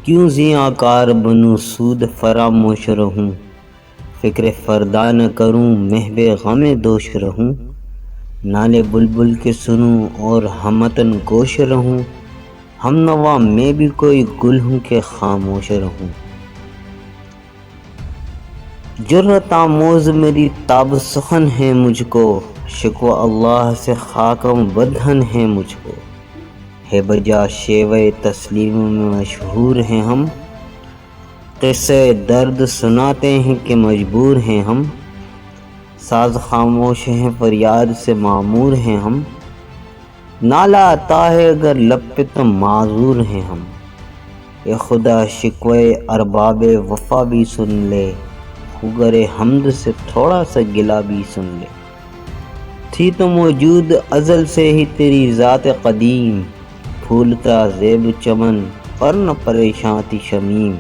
کیوں زیاں کار بنوں سود فراموش رہوں، فکر فردا نہ کروں محو غم دوش رہوں، نالے بلبل کے سنوں اور ہمتن گوش رہوں، ہم نوا میں بھی کوئی گل ہوں کہ خاموش رہوں۔ جرأت آموز میری تاب سخن ہے مجھ کو، شکوہ اللہ سے خاکم بدہن ہے مجھ کو، ہے بجا شیوہ تسلیم میں مشہور ہیں ہم، قصہ درد سناتے ہیں کہ مجبور ہیں ہم، ساز خاموش ہیں فریاد سے معمور ہیں ہم، نالہ آتا ہے اگر لب پہ تو معذور ہیں ہم، اے خدا شکوہ ارباب وفا بھی سن لے، خوگر حمد سے تھوڑا سا گلہ بھی سن لے، تھی تو موجود ازل سے ہی تیری ذات قدیم، پھولتا زیب چمن پر نہ پریشاں تھی شمیم،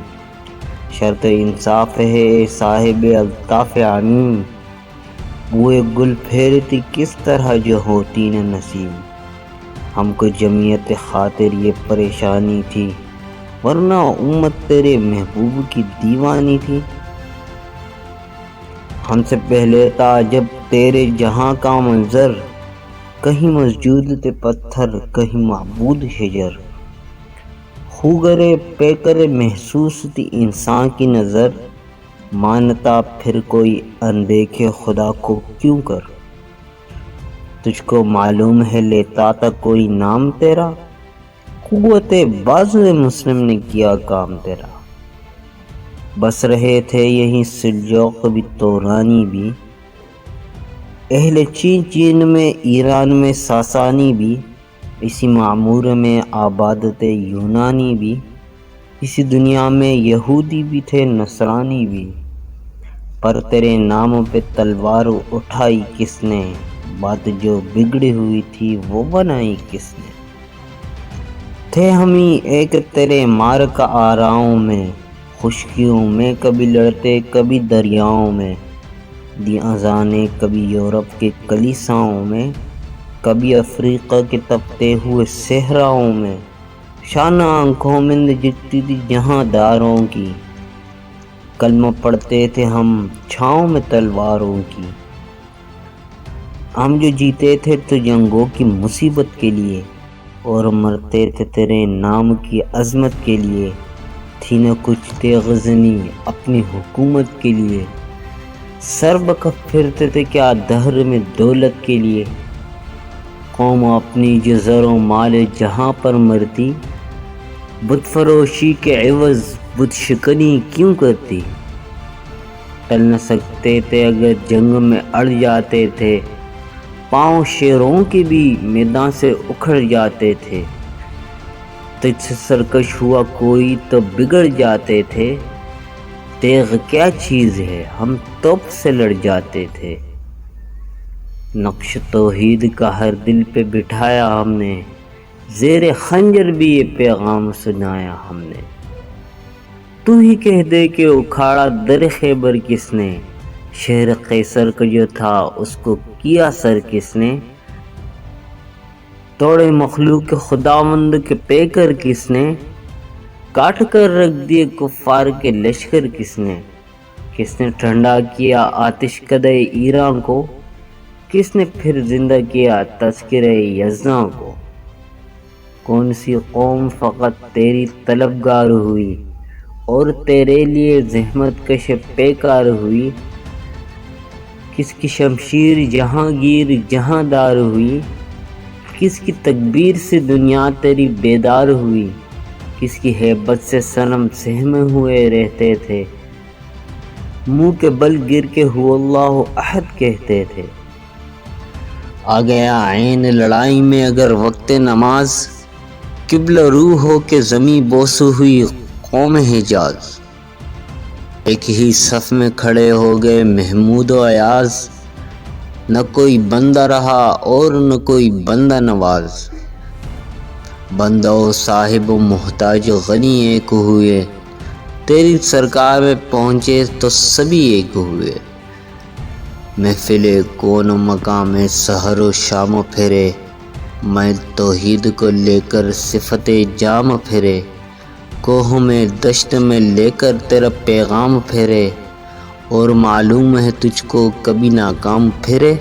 شرط انصاف ہے اے صاحب الطاف عمیم، بوئے گل پھیرتی کس طرح جو ہوتی نہ نسیم، ہم کو جمعیت خاطر یہ پریشانی تھی، ورنہ امت تیرے محبوب کی دیوانی تھی، ہم سے پہلے تھا جب تیرے جہاں کا منظر، کہیں مسجود تھے پتھر کہیں معبود حجر، خوگر پیکر محسوس تھی انسان کی نظر، مانتا پھر کوئی اندیکھے خدا کو کیوں کر، تجھ کو معلوم ہے لیتا تھا کوئی نام تیرا، قوت بازو مسلم نے کیا کام تیرا، بس رہے تھے یہیں سلجوق بھی تورانی بھی، اہل چین میں ایران میں ساسانی بھی، اسی معمور میں آباد تھے یونانی بھی، اسی دنیا میں یہودی بھی تھے نصرانی بھی، پر تیرے نام پہ تلوار اٹھائی کس نے، بات جو بگڑی ہوئی تھی وہ بنائی کس نے، تھے ہمیں ایک تیرے مار کا آراؤں میں، خشکیوں میں کبھی لڑتے کبھی دریاؤں میں، دی اذانیں کبھی یورپ کے کلیساؤں میں، کبھی افریقہ کے تپتے ہوئے صحراؤں میں، شانہ آنکھوں میں جگتی تھی جہاں داروں کی، کلمہ پڑھتے تھے ہم چھاؤں میں تلواروں کی، ہم جو جیتے تھے تو جنگوں کی مصیبت کے لیے، اور مرتے تھے تیرے نام کی عظمت کے لیے، تھی نہ کچھ تھے غزنی اپنی حکومت کے لیے، سر بکف پھرتے تھے کیا دہر میں دولت کے لیے، قوم اپنی جو زر و مال جہاں پر مرتی، بت فروشی کے عوض بت شکنی کیوں کرتی، ٹل نہ سکتے تھے اگر جنگ میں اڑ جاتے تھے، پاؤں شیروں کے بھی میدان سے اکھڑ جاتے تھے، تجھ سے سرکش ہوا کوئی تو بگڑ جاتے تھے، تیغ کیا چیز ہے ہم توپ سے لڑ جاتے تھے، نقش توحید کا ہر دل پہ بٹھایا ہم نے، زیر خنجر بھی یہ پیغام سنایا ہم نے، تو ہی کہہ دے کہ اکھاڑا در خیبر کس نے، شہر قیصر کا جو تھا اس کو کیا سر کس نے، توڑے مخلوق خداوند کے پیکر کس نے، کاٹ کر رکھ دیے کفار کے لشکر کس نے ٹھنڈا کیا آتش کدے ایران کو، کس نے پھر زندہ کیا تذکرہ یزداں کو، کون سی قوم فقط تیری طلبگار ہوئی، اور تیرے لیے زحمت کش پیکار ہوئی، کس کی شمشیر جہانگیر جہاں دار ہوئی، کس کی تکبیر سے دنیا تیری بیدار ہوئی، کس کی ہیبت سے صنم سہمے ہوئے رہتے تھے، منہ کے بل گر کے هو اللہ احد کہتے تھے، آ گیا عین لڑائی میں اگر وقت نماز، قبلہ رو ہو کے زمیں بوسو ہوئی قوم حجاز، ایک ہی صف میں کھڑے ہو گئے محمود و ایاز، نہ کوئی بندہ رہا اور نہ کوئی بندہ نواز، بندہ و صاحب و محتاج غنی ایک ہوئے، تیری سرکار میں پہنچے تو سبھی ایک ہوئے، محفل کون و مقام سحر و شام پھرے، میں توحید کو لے کر صفت جام پھرے، کوہوں میں دشت میں لے کر تیرا پیغام پھیرے، اور معلوم ہے تجھ کو کبھی ناکام پھرے۔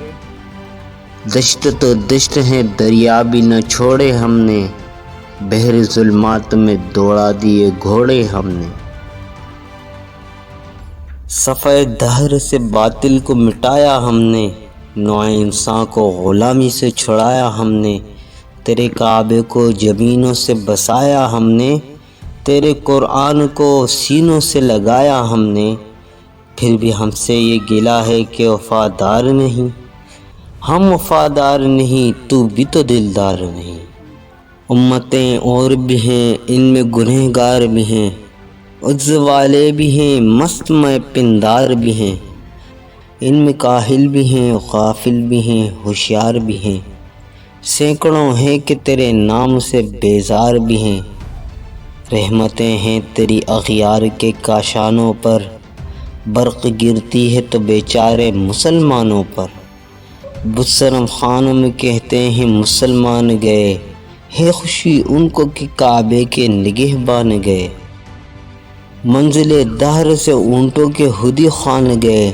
دشت تو دشت ہے دریا بھی نہ چھوڑے ہم نے، بحر ظلمات میں دوڑا دیے گھوڑے ہم نے۔ صفحۂ دہر سے باطل کو مٹایا ہم نے، نوع انسان کو غلامی سے چھڑایا ہم نے۔ تیرے کعبے کو زمینوں سے بسایا ہم نے، تیرے قرآن کو سینوں سے لگایا ہم نے۔ پھر بھی ہم سے یہ گلہ ہے کہ وفادار نہیں، ہم وفادار نہیں تو بھی تو دلدار نہیں۔ امتیں اور بھی ہیں ان میں گنہگار بھی ہیں، عجز والے بھی ہیں مست میں پندار بھی ہیں، ان میں کاہل بھی ہیں غافل بھی ہیں ہوشیار بھی ہیں، سینکڑوں ہیں کہ تیرے نام سے بیزار بھی ہیں۔ رحمتیں ہیں تیری اغیار کے کاشانوں پر، برق گرتی ہے تو بیچارے مسلمانوں پر۔ بت صنم خانوں میں کہتے ہیں مسلمان گئے، ہے خوشی ان کو کہ کعبے کے نگہبان گئے۔ منزل دہر سے اونٹوں کے ہدی خوان گئے،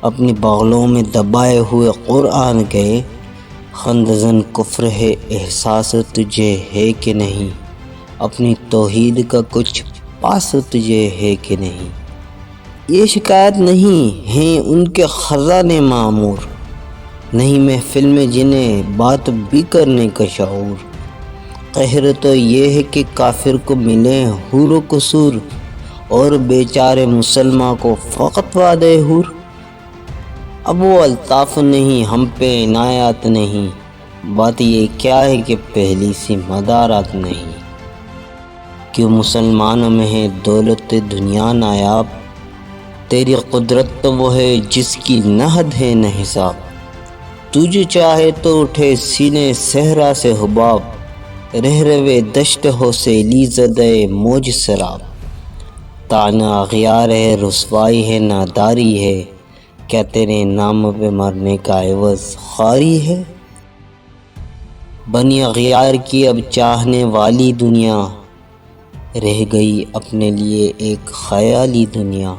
اپنی بغلوں میں دبائے ہوئے قرآن گئے۔ خندزن کفر ہے احساس تجھے ہے کہ نہیں، اپنی توحید کا کچھ پاس تجھے ہے کہ نہیں۔ یہ شکایت نہیں ہیں ان کے خزانے معمور، نہیں محفل میں جنہیں بات بھی کرنے کا شعور۔ قہر تو یہ ہے کہ کافر کو ملے حور و قصور، اور بیچارے مسلمان کو فقط وعدہ حور۔ اب وہ الطاف نہیں ہم پہ عنایات نہیں، بات یہ کیا ہے کہ پہلی سی مدارات نہیں۔ کیوں مسلمانوں میں ہے دولت دنیا نایاب، تیری قدرت تو وہ ہے جس کی نہ حد ہے نہ حساب۔ تجھے چاہے تو اٹھے سینے صحرا سے حباب، رہ روے دشت ہو سیلی زدہ موج سراب۔ طعن اغیار ہے رسوائی ہے ناداری ہے، کیا تیرے نام پہ مرنے کا عوض خواری ہے؟ بنی اغیار کی اب چاہنے والی دنیا، رہ گئی اپنے لیے ایک خیالی دنیا۔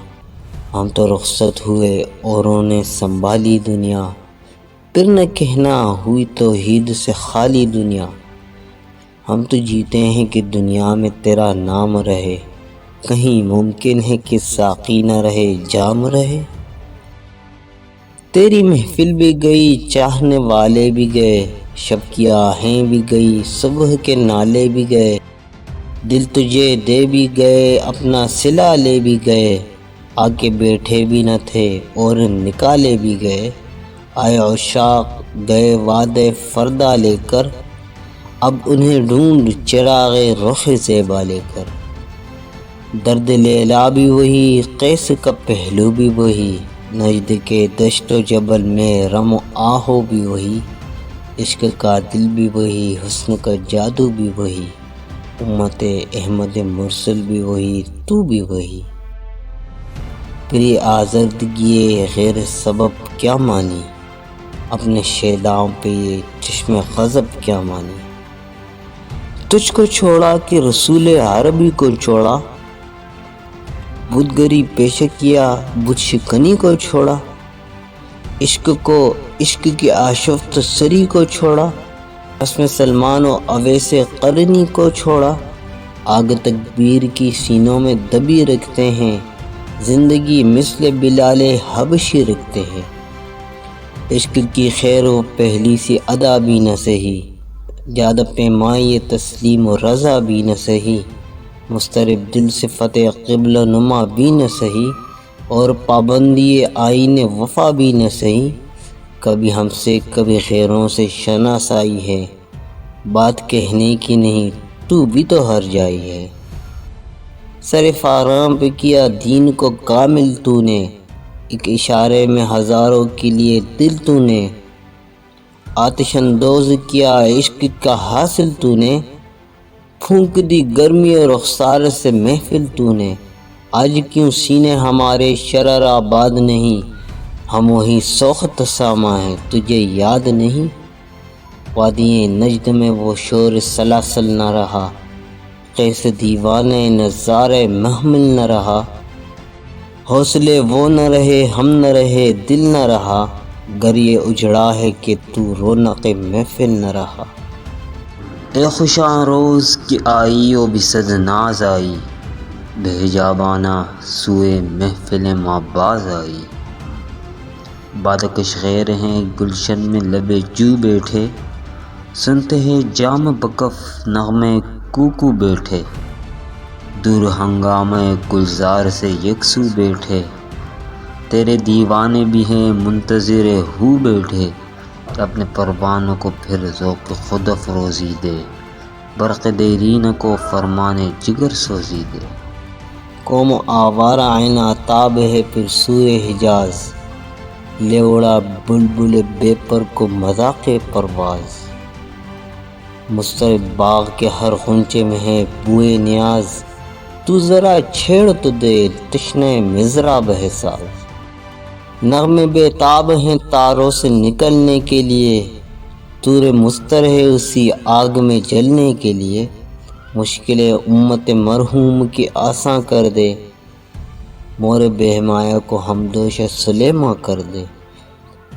ہم تو رخصت ہوئے اوروں نے سنبھالی دنیا، پھر نہ کہنا ہوئی توحید سے خالی دنیا۔ ہم تو جیتے ہیں کہ دنیا میں تیرا نام رہے، کہیں ممکن ہے کہ ساقی نہ رہے جام رہے۔ تیری محفل بھی گئی چاہنے والے بھی گئے، شب کی آہیں بھی گئی صبح کے نالے بھی گئے، دل تجھے دے بھی گئے اپنا صلہ لے بھی گئے، آ کے بیٹھے بھی نہ تھے اور نکالے بھی گئے۔ آئے عشاق گئے وعدے فردا لے کر، اب انہیں ڈھونڈ چراغ رخ زیبا لے کر۔ درد لیلا بھی وہی قیس کا پہلو بھی وہی، نجد کے دشت و جبل میں رم و آہو بھی وہی، عشق کا دل بھی وہی حسن کا جادو بھی وہی، امت احمد مرسل بھی وہی تو بھی وہی۔ پھر یہ آزردگی غیر سبب کیا مانی، اپنے شیداؤں پہ یہ چشم غضب کیا مانی۔ تجھ کو چھوڑا کہ رسول عربی کو چھوڑا، بدگری پیشہ کیا بت شکنی کو چھوڑا، عشق کو عشق کی آشفت سری کو چھوڑا، رسم سلمان و اویس قرنی کو چھوڑا۔ آگ تکبیر کی سینوں میں دبی رکھتے ہیں، زندگی مثل بلال حبشی رکھتے ہیں۔ عشق کی خیر و پہلی سی ادا بھی نہ سہی، زیادہ پیمائی تسلیم و رضا بھی نہ سہی، مضطرب دل سے فتح قبلہ نما بھی نہ سہی، اور پابندی آئین وفا بھی نہ سہی۔ کبھی ہم سے کبھی غیروں سے شناسائی ہے، بات کہنے کی نہیں تو بھی تو ہر جائی ہے۔ سر فارام پہ کیا دین کو کامل تو نے، ایک اشارے میں ہزاروں کے لیے دل تو نے، آتش اندوز کیا عشق کا حاصل تو نے، پھونک دی گرمی اور رخسار سے محفل تو نے۔ آج کیوں سینے ہمارے شرر آباد نہیں، ہم وہی سوخت ساما ہیں تجھے یاد نہیں۔ وادی نجد میں وہ شور سلاسل نہ رہا، قیس دیوانے نظارے محمل نہ رہا، حوصلے وہ نہ رہے ہم نہ رہے دل نہ رہا، گر یہ اجڑا ہے کہ تو رونق محفل نہ رہا۔ اے خوشاں روز کی آئی و بصد ناز آئی، بحجابانہ سوئے محفل ماں باز آئی۔ بادکش غیر ہیں گلشن میں لب جو بیٹھے، سنتے ہیں جام بکف نغمے کوکو بیٹھے، دور ہنگامہ گلزار سے یکسو بیٹھے، تیرے دیوانے بھی ہیں منتظر ہو بیٹھے، اپنے پروانوں کو پھر ذوق خود افروزی دے، برق دیرینہ کو فرمان جگر سوزی دے۔ قوم آوارہ عین آتاب ہے پھر سوئے حجاز، لے اڑا بلبل بے پر کو مذاق پرواز، مضطرب باغ کے ہر غنچے میں ہے بوئے نیاز، تو ذرا چھیڑ تو دے تشنہ مضراب ہے ساز۔ نغمے بے تاب ہیں تاروں سے نکلنے کے لیے، طور مضطر ہے اسی آگ میں جلنے کے لیے، مشکل امت مرحوم کی آساں کر دے، مور بے حمایہ کو ہمدوش سلیماں کر دے،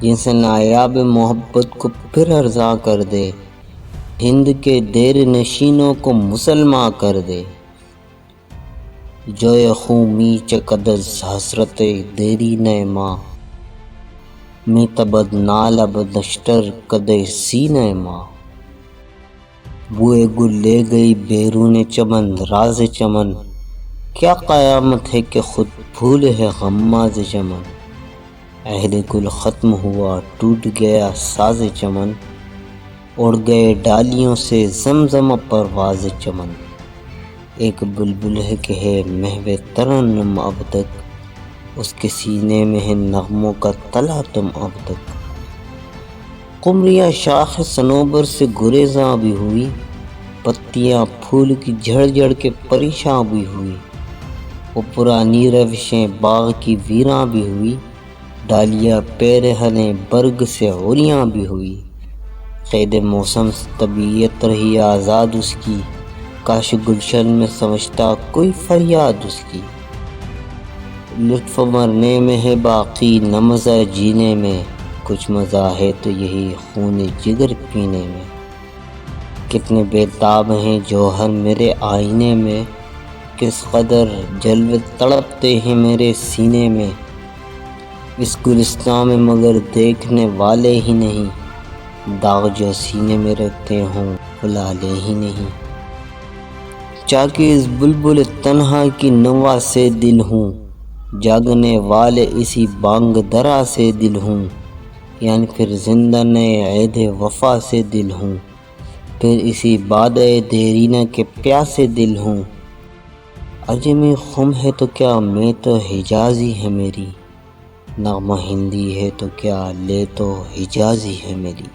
جن سے نایاب محبت کو پھر ارزاں کر دے، ہند کے دیر نشینوں کو مسلماں کر دے، جوئے خوں می چکدز حسرت دیرینہ ماں، می تبد نالب نشتر کدے سینہ ماں۔ بوئے گل لے گئی بیرون چمن راز چمن، کیا قیامت ہے کہ خود پھول ہے غماز چمن، عہد گل ختم ہوا ٹوٹ گیا ساز چمن، اڑ گئے ڈالیوں سے زمزمہ پرواز چمن، ایک بلبل ہے کہ ہے محو ترنم اب تک، اس کے سینے میں ہے نغموں کا تلاطم اب تک، قمریاں شاخ صنوبر سے گریزاں بھی ہوئی، پتیاں پھول کی جھڑ جھڑ کے پریشاں بھی ہوئی، وہ پرانی روشیں باغ کی ویراں بھی ہوئی، ڈالیاں پیرہنیں برگ سے عریاں بھی ہوئی، قید موسم سے طبیعت رہی آزاد اس کی، کاش گلشن میں سمجھتا کوئی فریاد اس کی، لطف مرنے میں ہے باقی نہ مزہ جینے میں، کچھ مزہ ہے تو یہی خون جگر پینے میں، کتنے بے تاب ہیں جوہر میرے آئینے میں، کس قدر جلوے تڑپتے ہیں میرے سینے میں، اس گلستاں میں مگر دیکھنے والے ہی نہیں، داغ جو سینے میں رکھتے ہوں بھلالے ہی نہیں، چاکہ اس بلبل تنہا کی نوا سے دل ہوں، جاگنے والے اسی بانگ درا سے دل ہوں، یعنی پھر زندہ نئے عہد وفا سے دل ہوں، پھر اسی بادئ دیرینہ کے پیاسے دل ہوں، عجمی خم ہے تو کیا میں تو حجازی ہے میری، نغمہ ہندی ہے تو کیا لے تو حجازی ہے میری۔